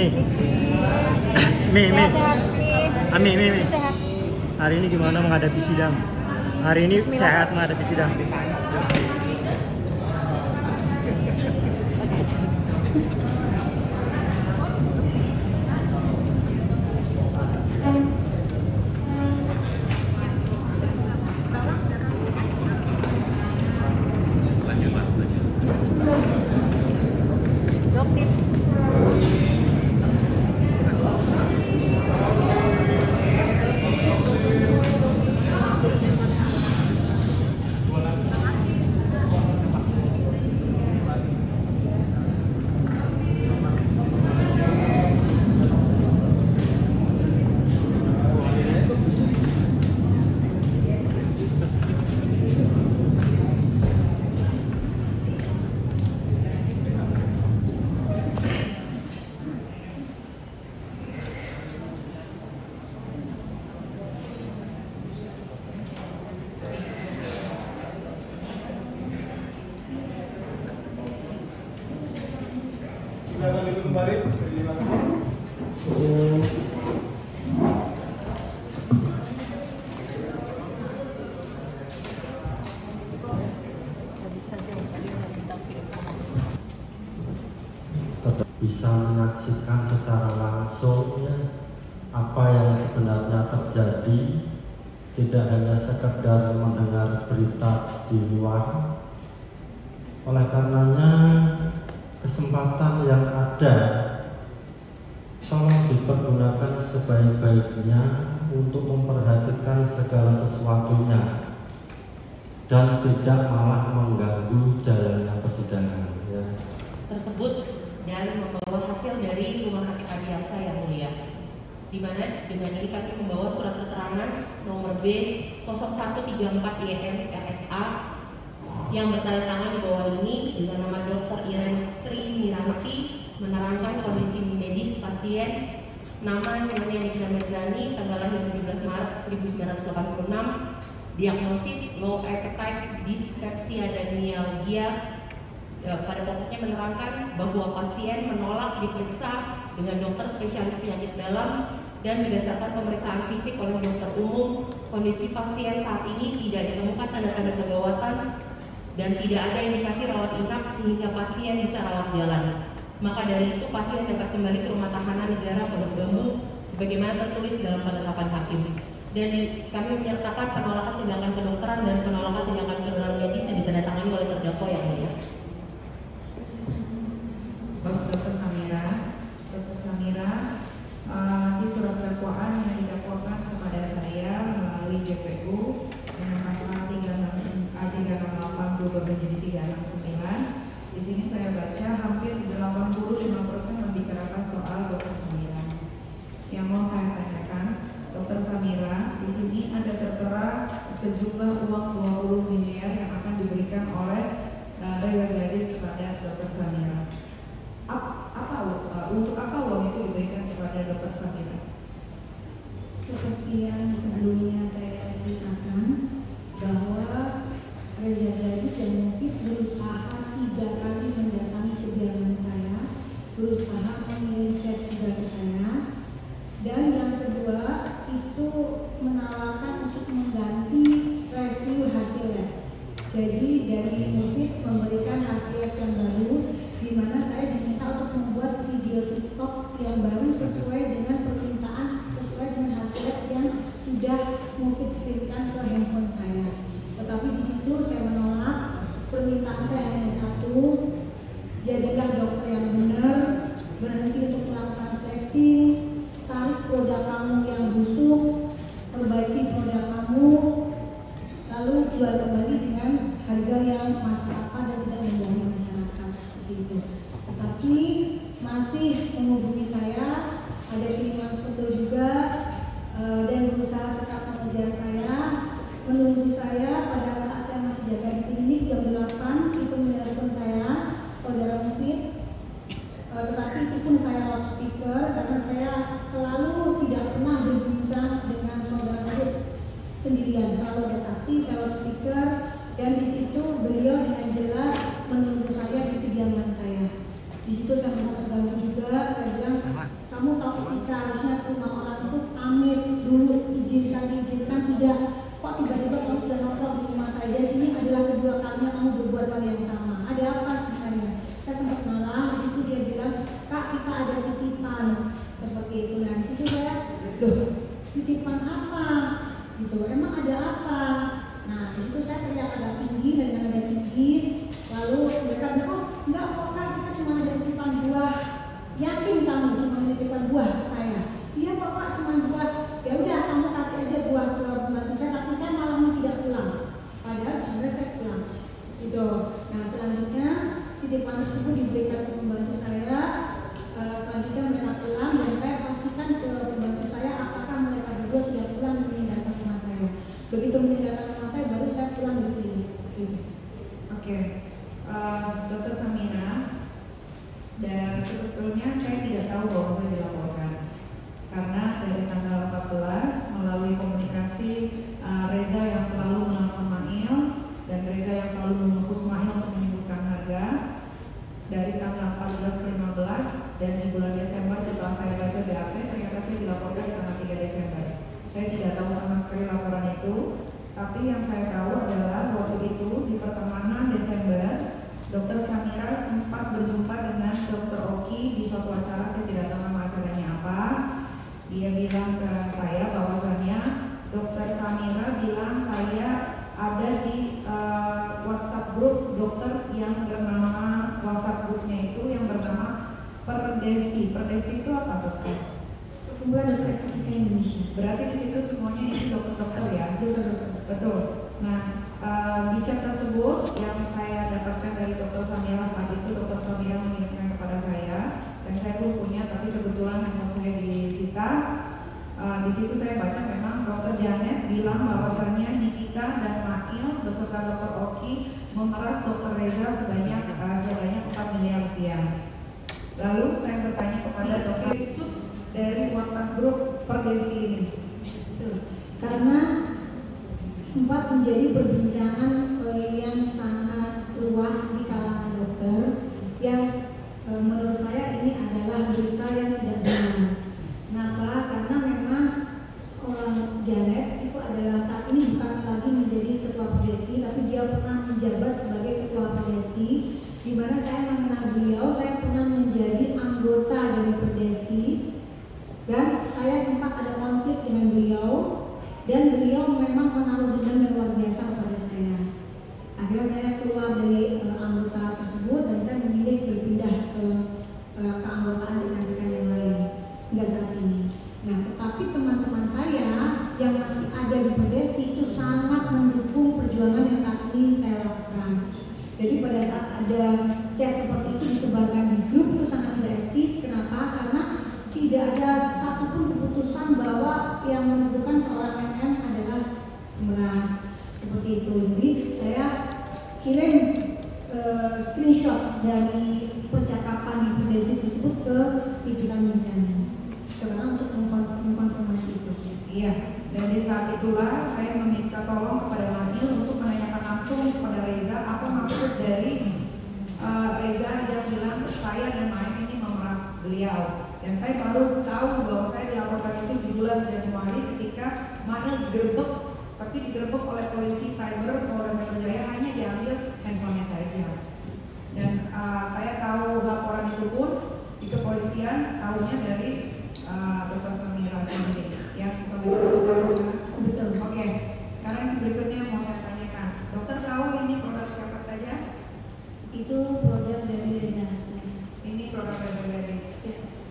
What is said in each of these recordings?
Mi. Sehat. Mi. Sehat. Hari ini gimana menghadapi sidang? Hari ini sehat menghadapi sidang. Bisa menyaksikan secara langsung apa yang sebenarnya terjadi, tidak hanya sekedar mendengar berita di luar. Oleh karenanya kesempatan yang ada tolong dipergunakan sebaik-baiknya untuk memperhatikan segala sesuatunya dan tidak malah mengganggu jalannya persidangan tersebut dan membawa hasil dari Rumah Sakit Adiaksa yang mulia, di mana dengan ini kami membawa surat keterangan nomor B 0134 YM RSA yang bertanda tangan di bawah ini dengan nama Dr. Iren Sri Miranti, menerangkan kondisi medis pasien, nama Nyonya Nikita Mirzani, tanggal lahir 17 Maret 1986, diagnosis low appetite, dyspepsia dan myalgia. Pada pokoknya menerangkan bahwa pasien menolak diperiksa dengan dokter spesialis penyakit dalam dan berdasarkan pemeriksaan fisik oleh dokter umum, kondisi pasien saat ini tidak ditemukan tanda-tanda kegawatan dan tidak ada indikasi rawat inap sehingga pasien bisa rawat jalan. Maka dari itu pasien dapat kembali ke rumah tahanan negara Pondok Bambu sebagaimana tertulis dalam penetapan hakim. Dan kami menyertakan penolakan tindakan kedokteran dan penolakan tindakan kedokteran medis yang ditandatangani oleh terdakwa yang mulia. Dr. Samira, di surat dakwaan yang didakwakan kepada saya melalui JPU dengan pasal 368 berubah menjadi 369. Di sini saya baca hampir 85% membicarakan soal Dr. Samira. Yang mau saya tanyakan, Dr. Samira, di sini ada tertera sejumlah uang 20 miliar yang akan diberikan oleh Rewa Gadis kepada Dr. Samira. Untuk apa uang itu diberikan kepada Dr. Samira? Seperti yang sebelumnya saya ceritakan bahwa Reza Gadis dan Mufid berusaha 3 kali mendatangi kediaman saya, berusaha mengirim chat juga ke saya, dan yang kedua itu menawarkan untuk mengganti review hasilnya. Jadi dari Mufid memberikan hasil yang baru, di mana saya diminta untuk membuat video TikTok yang baru sesuai dengan permintaan, sesuai dengan hasil yang sudah Mufid kirimkan ke handphone saya. Tetapi di situ saya menolak, permintaan saya hanya satu, jadilah dokter yang benar, berhenti untuk melakukan testing, tarik produk kamu yang busuk, perbaiki produk kamu, lalu jual kembali dengan harga yang masuk akal dan tidak mengganggu masyarakat, seperti itu. Tetapi masih menghubungi saya, ada kiriman foto juga, dan berusaha tetap mengejar saya, menunggu saya pada saat saya masih jaga di klinik jam 8 itu menelpon saya, saudara Mufid. Tetapi itu pun saya loudspeaker karena saya selalu tidak pernah berbincang dengan saudara Mufid sendirian, selalu ada saksi, saya loudspeaker, dan di situ beliau dengan jelas menunggu saya di kediaman saya. Di situ saya sangat terganggu juga, saya bilang Kamu tahu ketika harusnya rumah orang itu pamit dulu, diizinkan tidak. Kok tiba-tiba kamu sudah nongkrong di rumah saya? Dan ini adalah kedua kalinya kamu berbuat hal yang sama. Ada apa sebenarnya? Saya sempat malah di situ dia bilang, Kak, kita ada titipan seperti itu. Nah di situ saya, loh, titipan apa? Gitu. Emang ada apa? Nah di situ saya teriak agak tinggi dan nada tinggi. Lalu mereka bilang, oh enggak kok Kak, kita cuma ada titipan buah. Yakin kamu cuma ada titipan buah saya? Iya Pak, cuma buah. Ya udah kamu kasih aja buah ke pembantu saya, tapi saya malam tidak pulang. Padahal sebenarnya saya pulang. Gitu. Nah selanjutnya titipan tersebut diberikan ke pembantu saya. Selanjutnya mereka pulang dan saya pastikan ke pembantu saya apakah mereka berdua sudah pulang meninggalkan rumah saya. Begitu meninggalkan rumah saya baru saya pulang di klinik. Oke. Dokter Samira, dan sebetulnya saya tidak tahu bahwa saya dilaporkan karena dari tanggal 14 melalui komunikasi Reza yang selalu menelpon Mail dan Reza yang selalu menghapus Mail untuk menyebutkan harga dari tanggal 14 ke 15 dan di bulan Desember setelah saya baca BAP ternyata saya dilaporkan di tanggal 3 Desember. Saya tidak tahu sama sekali laporan itu, tapi yang saya tahu adalah waktu itu di pertengahan Desember Dokter Samira sempat berjumpa dengan Dokter Oki di suatu acara, saya tidak tahu nama acaranya apa. Dia bilang ke saya bahwasannya Dokter Samira bilang saya ada di WhatsApp grup dokter yang bernama, WhatsApp grupnya itu yang bernama Perdesti. Perdesti itu apa dokter? Perkumpulan Dokter Estetika Indonesia. Berarti di situ semuanya ini dokter-dokter ya? Dokter-dokter. Betul. Nah, di chat tersebut yang saya dapatkan dari Dokter Samira saat itu, Dokter Samira mengirimkan kepada saya dan saya belum punya, tapi kebetulan handphone saya disita. Di situ saya baca memang Dokter Janet bilang bahwasannya Nikita dan Mail beserta Dokter Oki memeras Dokter Reza sebanyak 4 miliar rupiah. Lalu saya bertanya kepada Dokter Sud dari WhatsApp grup Perdesti ini. Karena sempat menjadi perbincangan yang sangat luas di kalangan dokter yang menurut saya ini adalah berita yang tidak benar. Kenapa? Karena memang seorang Janet itu adalah saat ini bukan lagi menjadi ketua Perdesti, tapi dia pernah menjabat sebagai ketua Perdesti, di mana saya mengenal beliau, saya pernah menjadi anggota dari Perdesti dan saya sempat ada konflik dengan beliau. Dan beliau memang menaruh dendam yang luar biasa kepada saya. Akhirnya saya keluar dari anggota tersebut dan saya memilih berpindah ke keanggotaan kecantikan yang lain hingga saat ini. Nah, tetapi teman-teman saya yang masih ada di Perdesti itu sangat mendukung perjuangan yang saat ini saya lakukan. Jadi pada saat ada chat seperti itu disebarkan di grup itu sangat tidak etis. Kenapa? Karena tidak ada satupun keputusan bahwa yang menentukan seorang MM adalah memeras seperti itu. Jadi saya kirim screenshot dari percakapan di Perdesti tersebut ke pimpinan Misalnya karena untuk mengkonfirmasi itu. Iya, dan di saat itulah saya meminta tolong kepada Manil untuk menanyakan langsung kepada Reza apa maksud dari Reza yang bilang saya dan Main ini memeras beliau. Dan saya baru tahu bahwa saya dilaporkan itu di bulan Januari ketika Mail digerebek, tapi digerebek oleh polisi cyber Polda Metro Jaya, hanya diambil handphonenya saja. Dan saya tahu laporan itu pun di kepolisian tahunya dari Dokter Samira sendiri. Ya, betul. Oke, sekarang yang berikutnya mau saya tanyakan, dokter tahu ini produk siapa saja? Itu produk dari Reza. Ini produk dari Reza.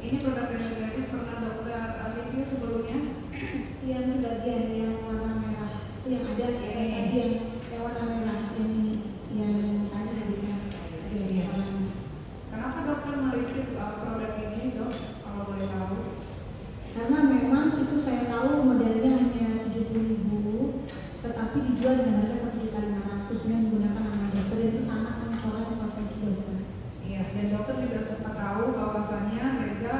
Ini produk dari Reza pernah dokter review sebelumnya? Yang sebagian yang warna merah itu yang ada yang warna merah ini yang tadi diberikan. Kenapa dokter mereview produk ini dok? Kalau boleh tahu? Karena memang itu saya tahu modelnya hanya 70.000, tetapi dijual dengan harga 1.500.000 yang menggunakan nama dokter, itu sangat mencoreng profesi dokter. Iya, dan dokter juga sempat tahu bahwasannya Reza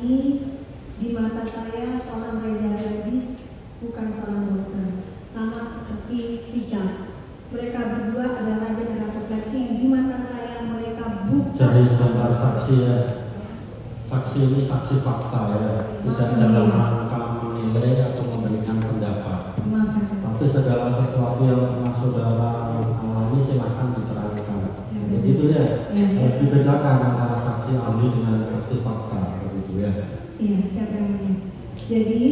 ini di mata saya seorang Reza Gadis bukan seorang dokter, sama seperti Richard. Mereka berdua adalah raja dan ratu fleksi. Di mata saya mereka bukan. Jadi sebentar saksi ya. Saksi ini saksi fakta ya, tidak dalam rangka menilai atau memberikan pendapat. Tapi segala sesuatu yang pernah saudara alami silahkan diterangkan. Begitu ya. Dibedakan antara saksi ahli dengan saksi fakta, begitu ya. Iya, siapa yang punya. Jadi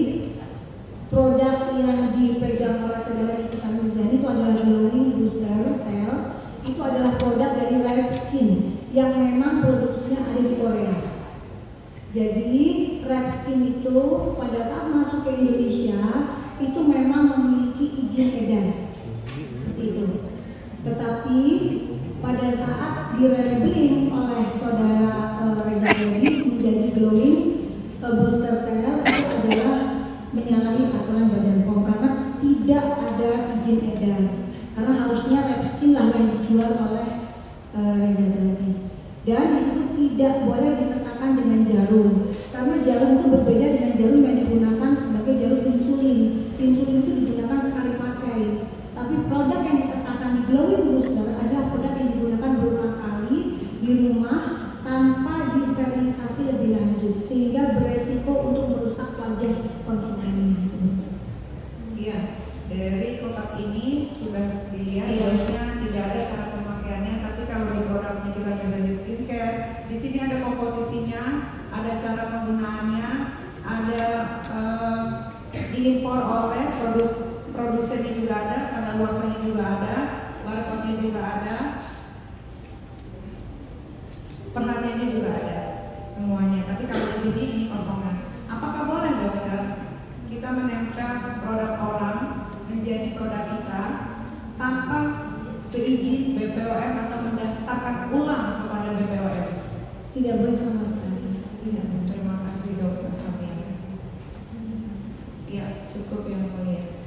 produk yang dipegang oleh saudara Nikita Mirzani itu adalah glowing booster cell. Itu adalah produk dari Rare Skin yang memang produksinya ada di Korea. Jadi Rare Skin itu pada saat masuk ke Indonesia itu memang memiliki izin edar. Seperti itu. Tetapi pada saat di-labeling oleh saudara Reza Gadis menjadi glowing booster cell itu adalah menyalahi aturan Badan POM karena tidak ada izin edar. Karena harusnya Rare Skin lah yang dijual oleh Reza Gadis. Dan di situ tidak boleh disertakan dengan jarum. Karena jarum itu berbeda dengan jarum yang digunakan sebagai jarum insulin. Insulin itu digunakan sekali pakai. Tapi produk yang disertakan di glowing booster adalah produk yang digunakan berulang kali di rumah tanpa disterilisasi lebih lanjut, sehingga beresiko untuk merusak wajah konsumen tersebut. Iya, dari kotak ini sudah dilihat bahwasanya tidak ada cara pemakaiannya, tapi kalau di produk Nikita Mirzani Skincare, di sini ada komposisinya, ada cara penggunaannya, ada diimpor oleh produsennya juga ada, karena luasannya juga ada, barcode-nya juga ada, penariannya juga ada, semuanya. Tapi kalau di sini ini kosongan. Apakah boleh dokter kita menempel produk orang menjadi produk kita tanpa seizin BPOM atau mendaftarkan ulang kepada BPOM? Tidak boleh sama sekali. Tidak boleh. Terima kasih dokter Samia. Ya, cukup yang mulia.